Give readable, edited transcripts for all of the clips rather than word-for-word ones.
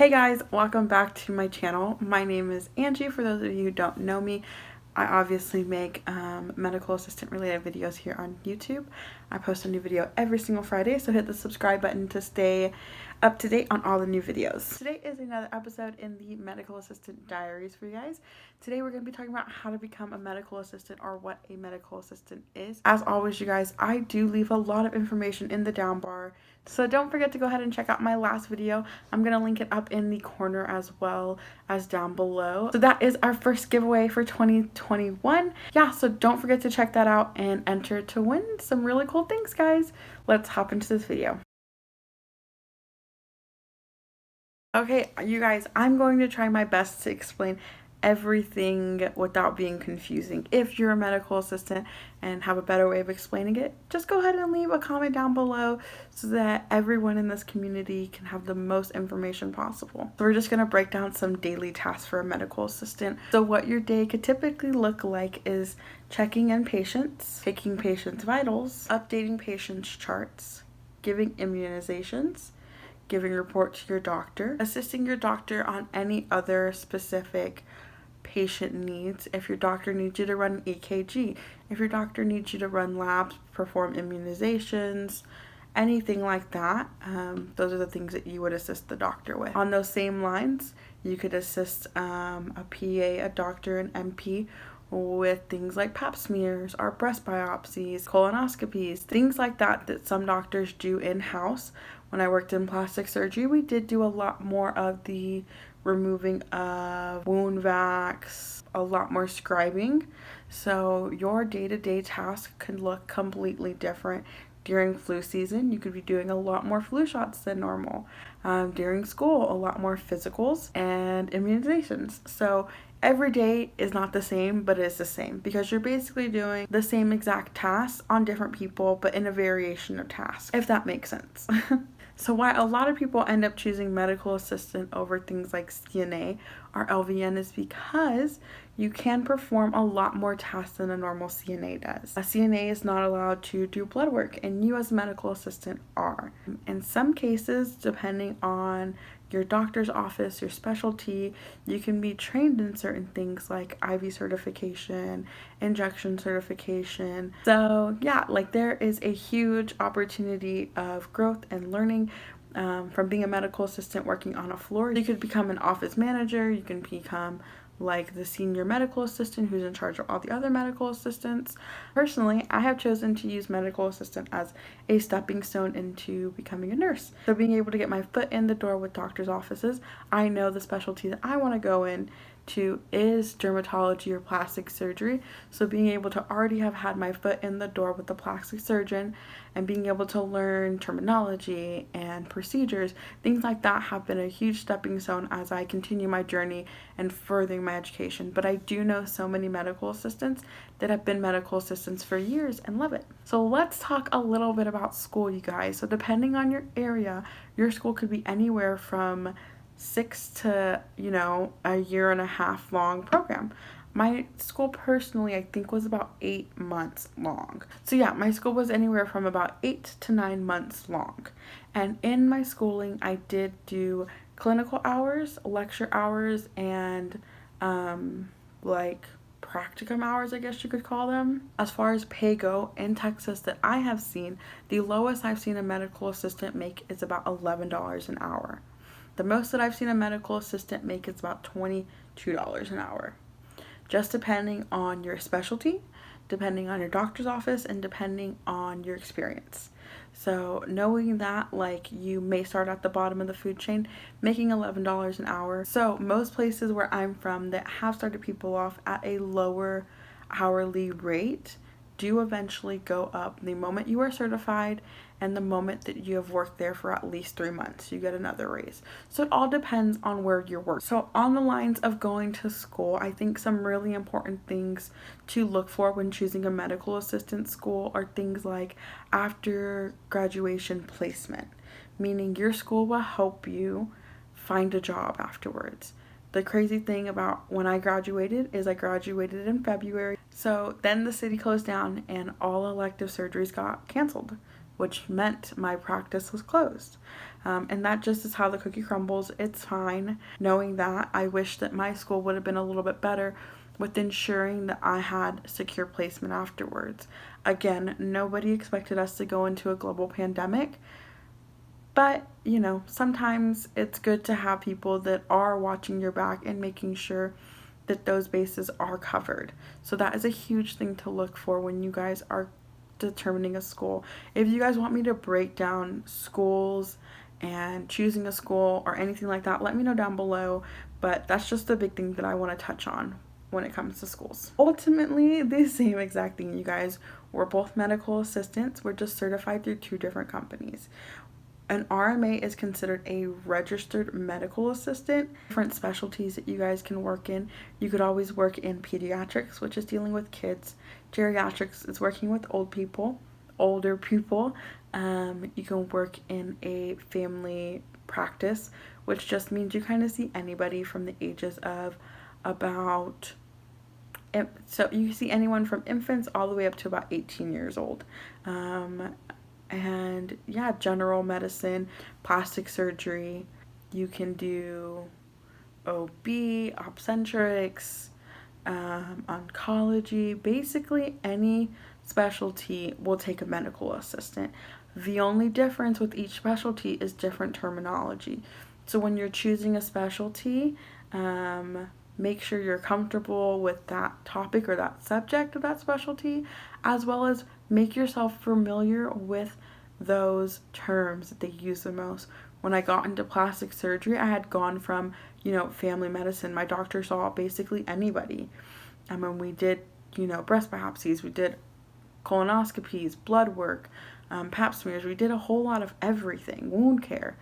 Hey guys, welcome back to my channel. My name is Angie. For those of you who don't know me, I obviously make medical assistant related videos here on YouTube. I post a new video every single Friday, so hit the subscribe button to stay up to date on all the new videos. Today is another episode in the medical assistant diaries for you guys. Today we're going to be talking about how to become a medical assistant, or what a medical assistant is. As always, you guys, I do leave a lot of information in the down bar, so don't forget to go ahead and check out my last video. I'm going to link it up in the corner as well as down below. So that is our first giveaway for 2021. Yeah, so don't forget to check that out and enter to win some really cool things, guys. Let's hop into this video. Okay, you guys, I'm going to try my best to explain everything without being confusing. If you're a medical assistant and have a better way of explaining it, just go ahead and leave a comment down below so that everyone in this community can have the most information possible. So we're just going to break down some daily tasks for a medical assistant. So what your day could typically look like is checking in patients, taking patients' vitals, updating patients' charts, giving immunizations, giving reports to your doctor, assisting your doctor on any other specific patient needs. If your doctor needs you to run an EKG, if your doctor needs you to run labs, perform immunizations, anything like that, those are the things that you would assist the doctor with. On those same lines, you could assist a PA, a doctor, an MP with things like pap smears or breast biopsies, colonoscopies, things like that that some doctors do in-house. When I worked in plastic surgery, we did do a lot more of the removing of wound vacs, a lot more scribing. So your day-to-day task can look completely different. During flu season, you could be doing a lot more flu shots than normal. During school, a lot more physicals and immunizations. So every day is not the same, but it is the same because you're basically doing the same exact tasks on different people, but in a variation of tasks, if that makes sense. So why a lot of people end up choosing medical assistant over things like CNA or LVN is because you can perform a lot more tasks than a normal CNA does. A CNA is not allowed to do blood work, and you as a medical assistant are. In some cases, depending on your doctor's office, your specialty, you can be trained in certain things like IV certification, injection certification. So yeah, like there is a huge opportunity of growth and learning from being a medical assistant working on a floor. You could become an office manager, you can become like the senior medical assistant who's in charge of all the other medical assistants. Personally, I have chosen to use medical assistant as a stepping stone into becoming a nurse. So being able to get my foot in the door with doctors' offices, I know the specialty that I want to go in to is dermatology or plastic surgery. So being able to already have had my foot in the door with the plastic surgeon and being able to learn terminology and procedures, things like that have been a huge stepping stone as I continue my journey and furthering my education. But I do know so many medical assistants that have been medical assistants for years and love it. So let's talk a little bit about school, you guys. So depending on your area, your school could be anywhere from 6 to, a year and a half long program. My school personally, I think, was about 8 months long. So yeah, my school was anywhere from about 8 to 9 months long. And in my schooling, I did do clinical hours, lecture hours, and like practicum hours, I guess you could call them. As far as pay go, in Texas that I have seen, the lowest I've seen a medical assistant make is about $11 an hour. The most that I've seen a medical assistant make is about $22 an hour. Just depending on your specialty, depending on your doctor's office, and depending on your experience. So knowing that, like, you may start at the bottom of the food chain making $11 an hour. So most places where I'm from that have started people off at a lower hourly rate do eventually go up the moment you are certified and the moment that you have worked there for at least 3 months. You get another raise. So it all depends on where you're working. So on the lines of going to school, I think some really important things to look for when choosing a medical assistant school are things like after graduation placement, meaning your school will help you find a job afterwards. The crazy thing about when I graduated is I graduated in February. So then the city closed down and all elective surgeries got canceled, which meant my practice was closed. And that just is how the cookie crumbles. It's fine. Knowing that, I wish that my school would have been a little bit better with ensuring that I had secure placement afterwards. Again, nobody expected us to go into a global pandemic, but sometimes it's good to have people that are watching your back and making sure that those bases are covered. So that is a huge thing to look for when you guys are determining a school. If you guys want me to break down schools and choosing a school or anything like that, let me know down below. But that's just the big thing that I want to touch on when it comes to schools. Ultimately, the same exact thing, you guys. We're both medical assistants. We're just certified through two different companies. An RMA is considered a registered medical assistant. Different specialties that you guys can work in. You could always work in pediatrics, which is dealing with kids. Geriatrics is working with older people. You can work in a family practice, which just means you kind of see anybody from the ages of about, so you see anyone from infants all the way up to about 18 years old. And yeah, general medicine, plastic surgery. You can do OB, obstetrics, oncology. Basically, any specialty will take a medical assistant. The only difference with each specialty is different terminology. So when you're choosing a specialty, make sure you're comfortable with that topic or that subject of that specialty, as well as make yourself familiar with those terms that they use the most. When I got into plastic surgery, I had gone from, family medicine. My doctor saw basically anybody. And we did, breast biopsies, we did colonoscopies, blood work, pap smears. We did a whole lot of everything, wound care.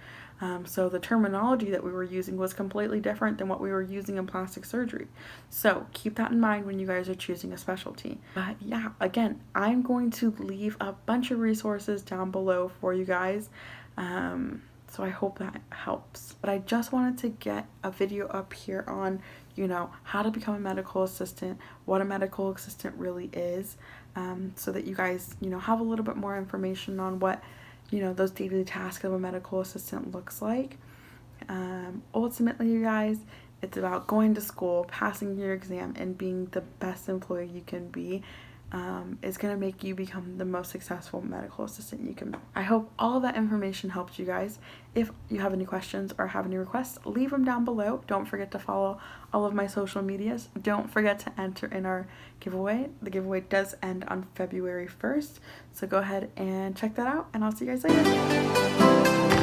So the terminology that we were using was completely different than what we were using in plastic surgery. So keep that in mind when you guys are choosing a specialty. But yeah, again, I'm going to leave a bunch of resources down below for you guys. So I hope that helps. But I just wanted to get a video up here on, how to become a medical assistant, what a medical assistant really is, so that you guys, have a little bit more information on what those daily tasks of a medical assistant looks like. Ultimately, you guys, it's about going to school, passing your exam, and being the best employee you can be. Is going to make you become the most successful medical assistant you can be. I hope all of that information helped you guys. If you have any questions or have any requests, leave them down below. Don't forget to follow all of my social medias. Don't forget to enter in our giveaway. The giveaway does end on February 1st, so go ahead and check that out, and I'll see you guys later.